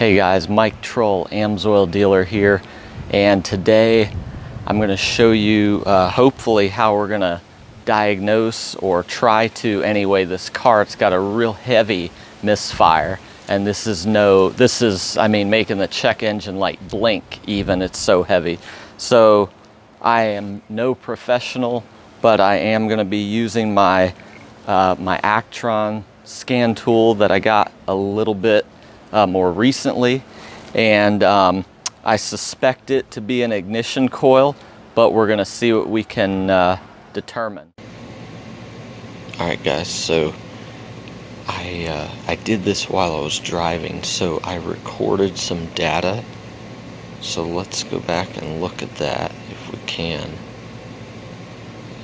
Hey guys, Mike Troll, Amsoil dealer here, and today I'm going to show you hopefully how we're going to diagnose, or try to anyway, this car. It's got a real heavy misfire, and this is making the check engine light blink even. It's so heavy. So I am no professional, but I am going to be using my my Actron scan tool that I got a little bit more recently, and I suspect it to be an ignition coil, but we're gonna see what we can determine. Alright guys, so I did this while I was driving, so I recorded some data. So let's go back and look at that if we can.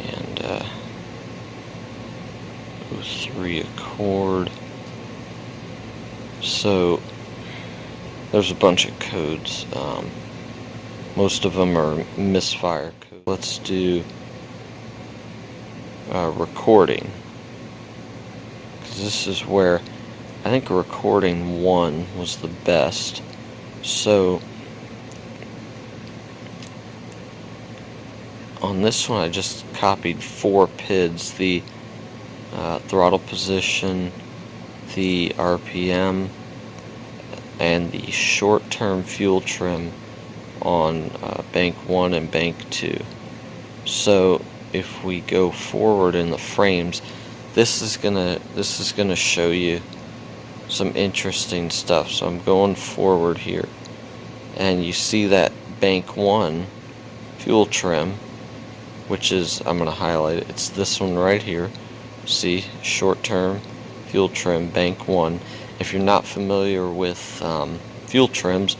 And 03 Accord. So there's a bunch of codes. Most of them are misfire codes. Let's do recording, because this is where I think recording 1 was the best. So on this one I just copied 4 PIDs: the throttle position, the RPM, and the short-term fuel trim on bank 1 and bank 2. So if we go forward in the frames, this is gonna show you some interesting stuff. So I'm going forward here, and you see that bank 1 fuel trim, which is, I'm gonna highlight it, it's this one right here. See, short-term fuel trim, bank 1. If you're not familiar with fuel trims,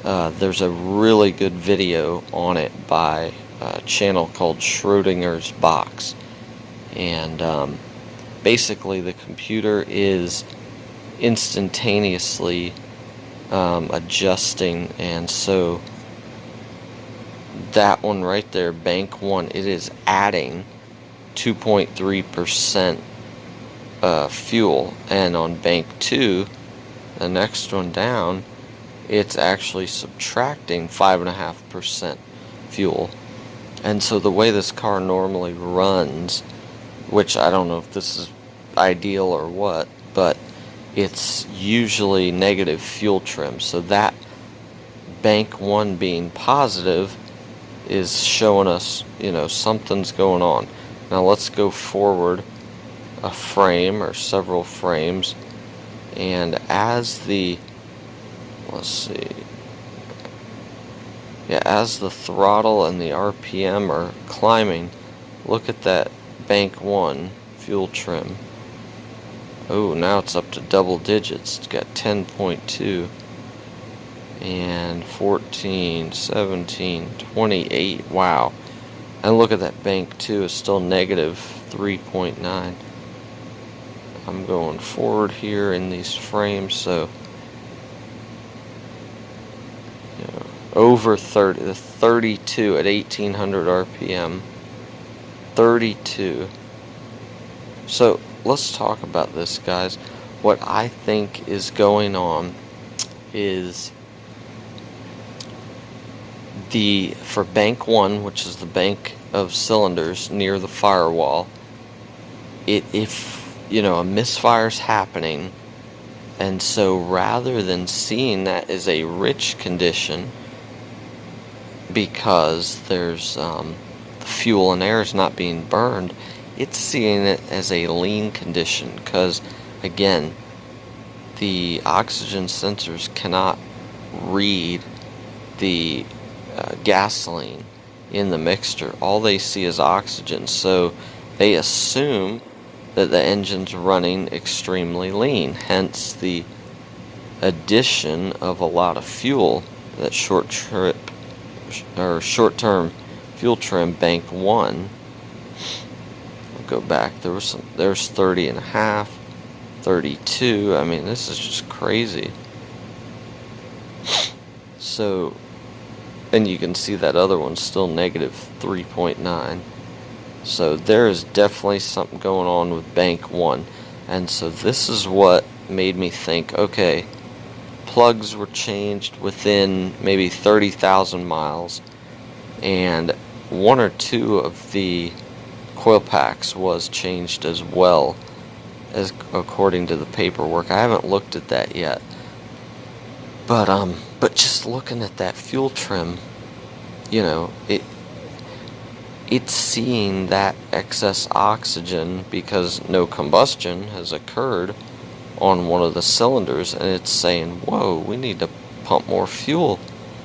there's a really good video on it by a channel called Schrodinger's Box, and basically the computer is instantaneously adjusting, and so that one right there, bank 1, it is adding 2.3% fuel, and on bank 2, the next one down, it's actually subtracting 5.5% fuel. And so the way this car normally runs, which I don't know if this is ideal or what, but it's usually negative fuel trim. So that bank 1 being positive is showing us, something's going on. Now let's go forward a frame or several frames, and as the as the throttle and the RPM are climbing, look at that bank 1 fuel trim. Oh, now it's up to double digits. It's got 10.2 and 14, 17, 28. Wow. And look at that bank 2 is still negative 3.9. I'm going forward here in these frames, so over 30, the 32 at 1800 RPM, 32. So let's talk about this, guys. What I think is going on is for bank 1, which is the bank of cylinders near the firewall, if a misfire's happening, and so rather than seeing that as a rich condition, because there's the fuel and air is not being burned, it's seeing it as a lean condition, because again, the oxygen sensors cannot read the gasoline in the mixture. All they see is oxygen, so they assume that the engine's running extremely lean, hence the addition of a lot of fuel. That short-term fuel trim bank 1. I'll go back. There's 30 and a half, 32. I mean, this is just crazy. So, and you can see that other one's still negative 3.9. So there is definitely something going on with bank 1. And so this is what made me think, okay, plugs were changed within maybe 30,000 miles, and one or two of the coil packs was changed as well, as according to the paperwork. I haven't looked at that yet, but just looking at that fuel trim, you know, it's seeing that excess oxygen because no combustion has occurred on one of the cylinders, and it's saying, whoa, we need to pump more fuel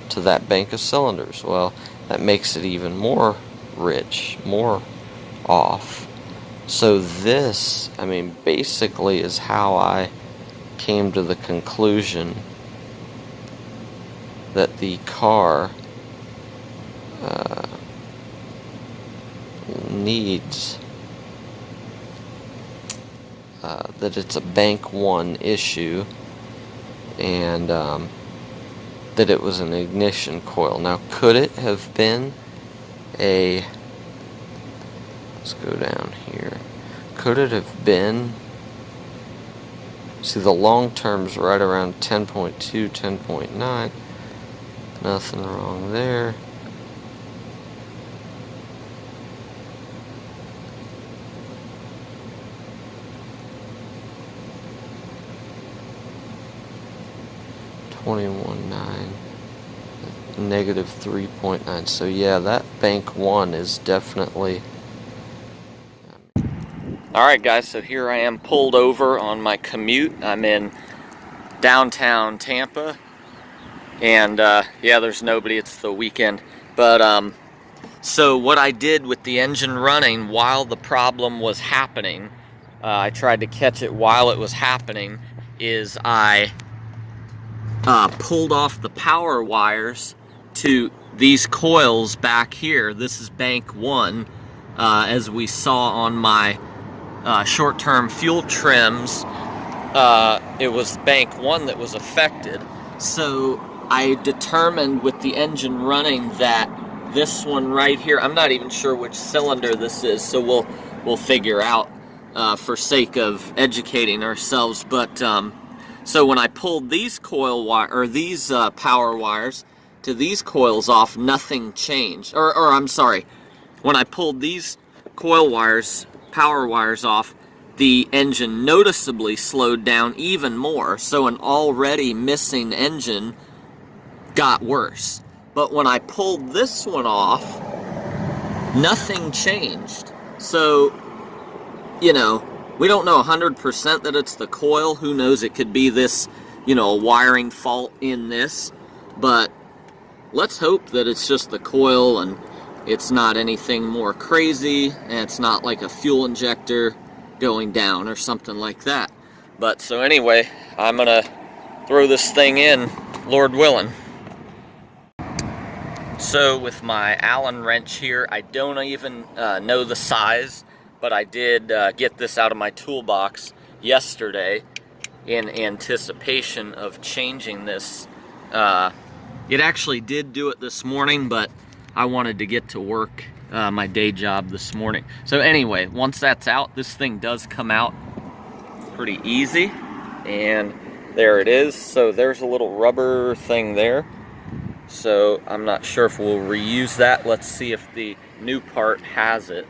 to that bank of cylinders. Well, that makes it even more rich, more off. So this, I mean, basically is how I came to the conclusion that the car needs, that it's a bank 1 issue, and that it was an ignition coil. Now, could it have been a, let's go down here, could it have been, see the long term's right around 10.2, 10.9, nothing wrong there. -21.9, -3.9. So yeah, that bank 1 is definitely. Alright guys, so here I am pulled over on my commute. I'm in downtown Tampa, and yeah, there's nobody, it's the weekend. But so what I did with the engine running while the problem was happening, I tried to catch it while it was happening, is I pulled off the power wires to these coils back here. This is bank 1, as we saw on my short-term fuel trims. It was bank 1 that was affected. So I determined with the engine running that this one right here, I'm not even sure which cylinder this is, so we'll figure out for sake of educating ourselves. But so when I pulled these coil wire, or these power wires to these coils off, nothing changed. Or I'm sorry, when I pulled these coil wires, power wires off, the engine noticeably slowed down even more. So an already missing engine got worse. But when I pulled this one off, nothing changed. So, you know, we don't know 100% that it's the coil. Who knows? It could be this, you know, a wiring fault in this. But let's hope that it's just the coil and it's not anything more crazy, and it's not like a fuel injector going down or something like that. But so anyway, I'm gonna throw this thing in, Lord willing. So with my Allen wrench here, I don't even know the size, but I did get this out of my toolbox yesterday in anticipation of changing this. It actually did do it this morning, but I wanted to get to work, my day job this morning. So anyway, once that's out, this thing does come out pretty easy, and there it is. So there's a little rubber thing there. So I'm not sure if we'll reuse that. Let's see if the new part has it.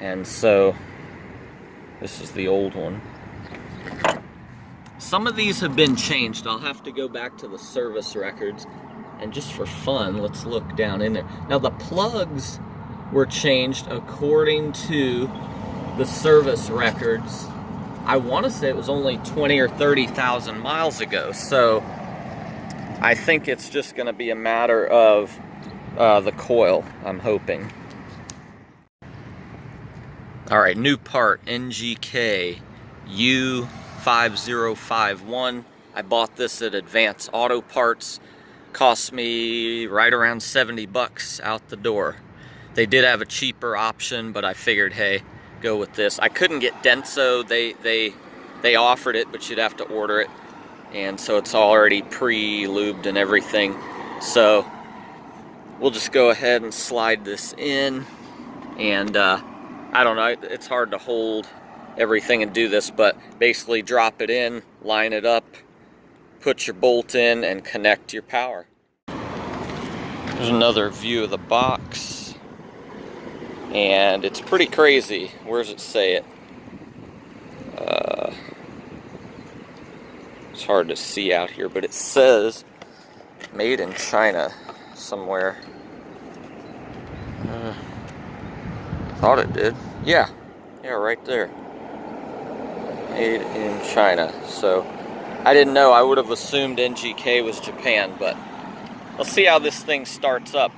And so this is the old one. Some of these have been changed. I'll have to go back to the service records, and just for fun, let's look down in there. Now the plugs were changed according to the service records. I want to say it was only 20 or 30,000 miles ago. So I think it's just going to be a matter of the coil, I'm hoping. Alright, new part, NGK U5051. I bought this at Advance Auto Parts. Cost me right around 70 bucks out the door. They did have a cheaper option, but I figured, hey, go with this. I couldn't get Denso. They offered it, but you'd have to order it. And so it's already pre-lubed and everything. So we'll just go ahead and slide this in. And I don't know, it's hard to hold everything and do this, but basically drop it in, line it up, put your bolt in and connect your power. There's another view of the box, and it's pretty crazy. Where does it say it? It's hard to see out here, but it says made in China somewhere. Thought it did. Yeah, right there. Made in China. So I didn't know. I would have assumed NGK was Japan, but let's see how this thing starts up.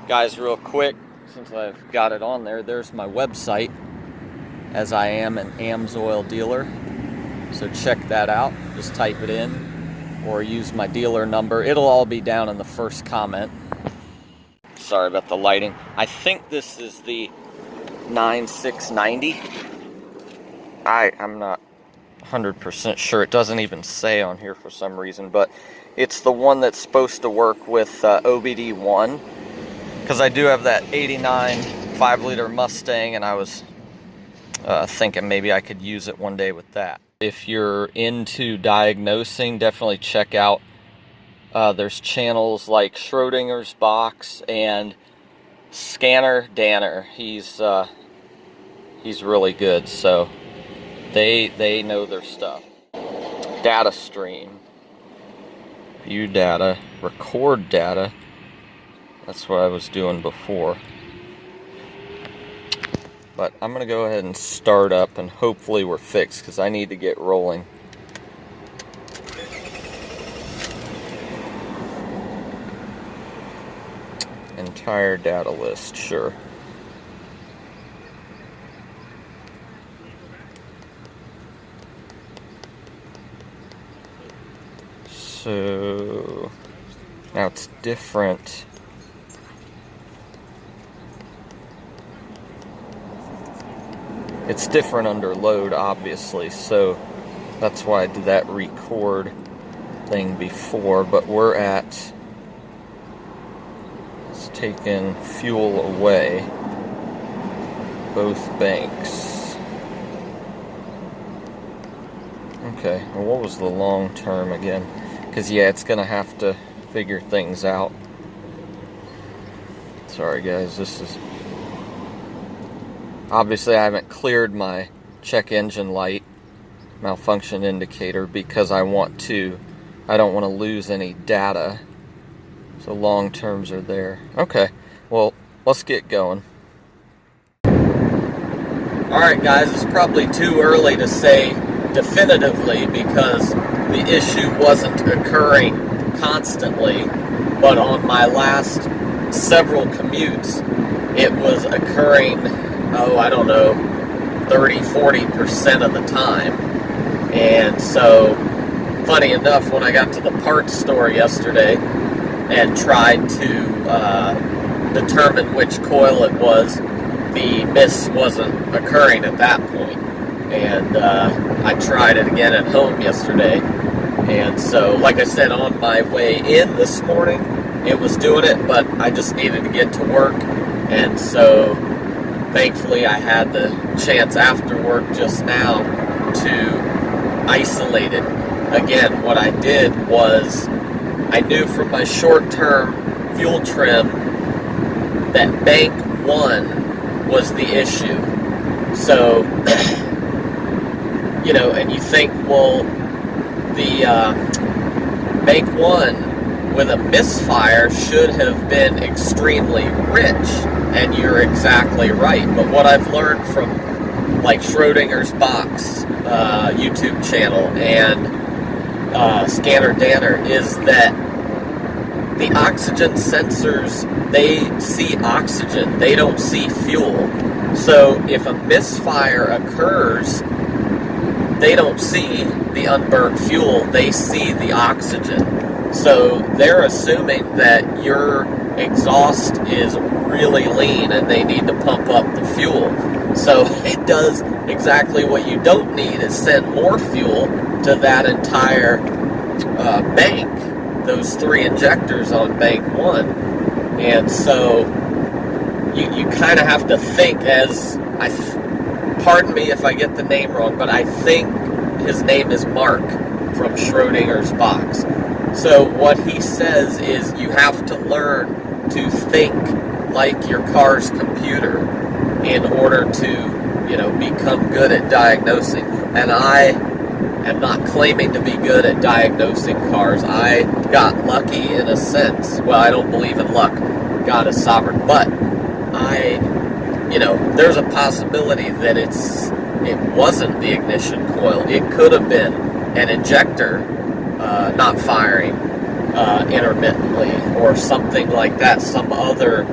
Guys, real quick, since I've got it on there, there's my website, as I am an AMSOIL dealer. So check that out. Just type it in or use my dealer number. It'll all be down in the first comment. Sorry about the lighting. I think this is the 9690. I'm not 100% sure. It doesn't even say on here for some reason, but it's the one that's supposed to work with OBD1, because I do have that 89 5-liter Mustang, and I was thinking maybe I could use it one day with that. If you're into diagnosing, definitely check out, there's channels like Schrodinger's Box and Scanner Danner. He's really good, so they know their stuff. Data stream, view data, record data. That's what I was doing before. But I'm gonna go ahead and start up, and hopefully we're fixed, because I need to get rolling. Entire data list, sure. So now it's different. It's different under load, obviously, so that's why I did that record thing before, but we're at, it's taken fuel away, both banks. Okay, well, what was the long term again? Because, yeah, it's going to have to figure things out. Sorry, guys, this is... Obviously, I haven't cleared my check engine light malfunction indicator because I don't want to lose any data. So long terms are there. Okay, well, let's get going. Alright guys, it's probably too early to say definitively because the issue wasn't occurring constantly, but on my last several commutes, it was occurring, I don't know, 30-40% of the time. And so, funny enough, when I got to the parts store yesterday and tried to determine which coil it was, the miss wasn't occurring at that point. And I tried it again at home yesterday. And so, like I said, on my way in this morning, it was doing it, but I just needed to get to work. And so, thankfully, I had the chance after work just now to isolate it. Again, what I did was, I knew from my short-term fuel trim that bank 1 was the issue. So, you know, and you think, well, the bank 1 with a misfire should have been extremely rich, and you're exactly right. But what I've learned from like Schrodinger's Box YouTube channel and Scanner Danner is that the oxygen sensors, they see oxygen, they don't see fuel. So if a misfire occurs, they don't see the unburnt fuel, they see the oxygen. So they're assuming that your exhaust is really lean and they need to pump up the fuel. So it does exactly what you don't need, is send more fuel to that entire bank, those 3 injectors on bank 1. And so you kind of have to think, as pardon me if I get the name wrong, but I think his name is Mark from Schrodinger's box. So what he says is you have to learn to think like your car's computer in order to, become good at diagnosing. And I am not claiming to be good at diagnosing cars. I got lucky in a sense. Well, I don't believe in luck. God is sovereign. But there's a possibility that it wasn't the ignition coil. It could have been an injector not firing intermittently or something like that, some other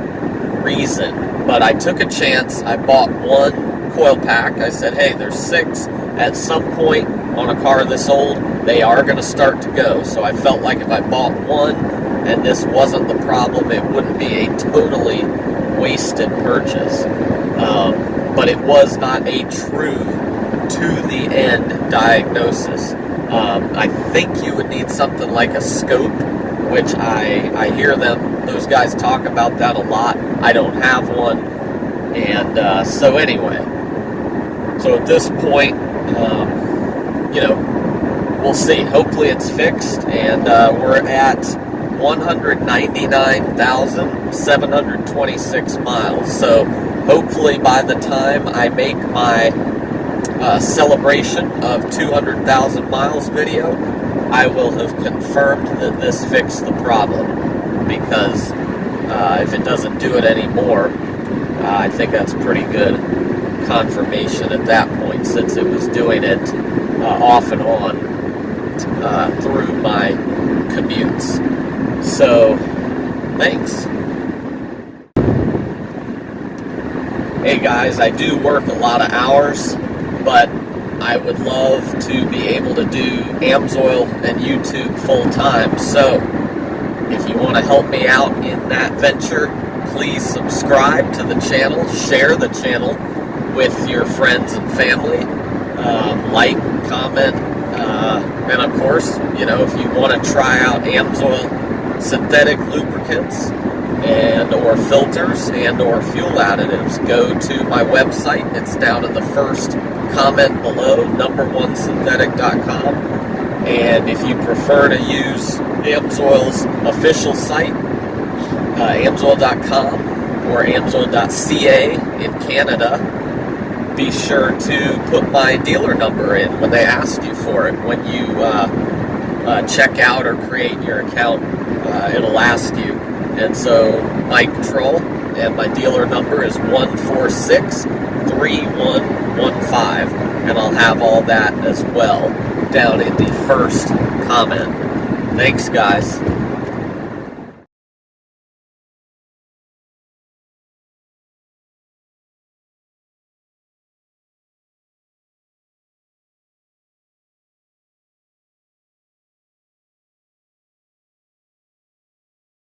reason. But I took a chance. I bought one coil pack. I said, hey, there's 6. At some point on a car this old, they are going to start to go. So I felt like if I bought one and this wasn't the problem, it wouldn't be a totally wasted purchase. But it was not a true to-the-end diagnosis. I think you would need something like a scope, which I hear those guys talk about that a lot. I don't have one. And so anyway, so at this point, we'll see. Hopefully it's fixed, and we're at 199,726 miles. So hopefully by the time I make my celebration of 200,000 miles video, I will have confirmed that this fixed the problem, because if it doesn't do it anymore, I think that's pretty good confirmation at that point, since it was doing it off and on through my commutes. So, thanks. Hey guys, I do work a lot of hours, but I would love to be able to do AMSOIL and YouTube full time. So, if you want to help me out in that venture, please subscribe to the channel, share the channel with your friends and family, like, comment, and of course, if you want to try out AMSOIL synthetic lubricants and or filters and or fuel additives, go to my website. It's down in the first comment below, number1synthetic.com. And if you prefer to use AMSOIL's official site, AMSOIL.com or AMSOIL.ca in Canada, be sure to put my dealer number in when they ask you for it. When you check out or create your account, it'll ask you. And so Mike Troll, and my dealer number is 1463115, and I'll have all that as well down in the first comment. Thanks, guys.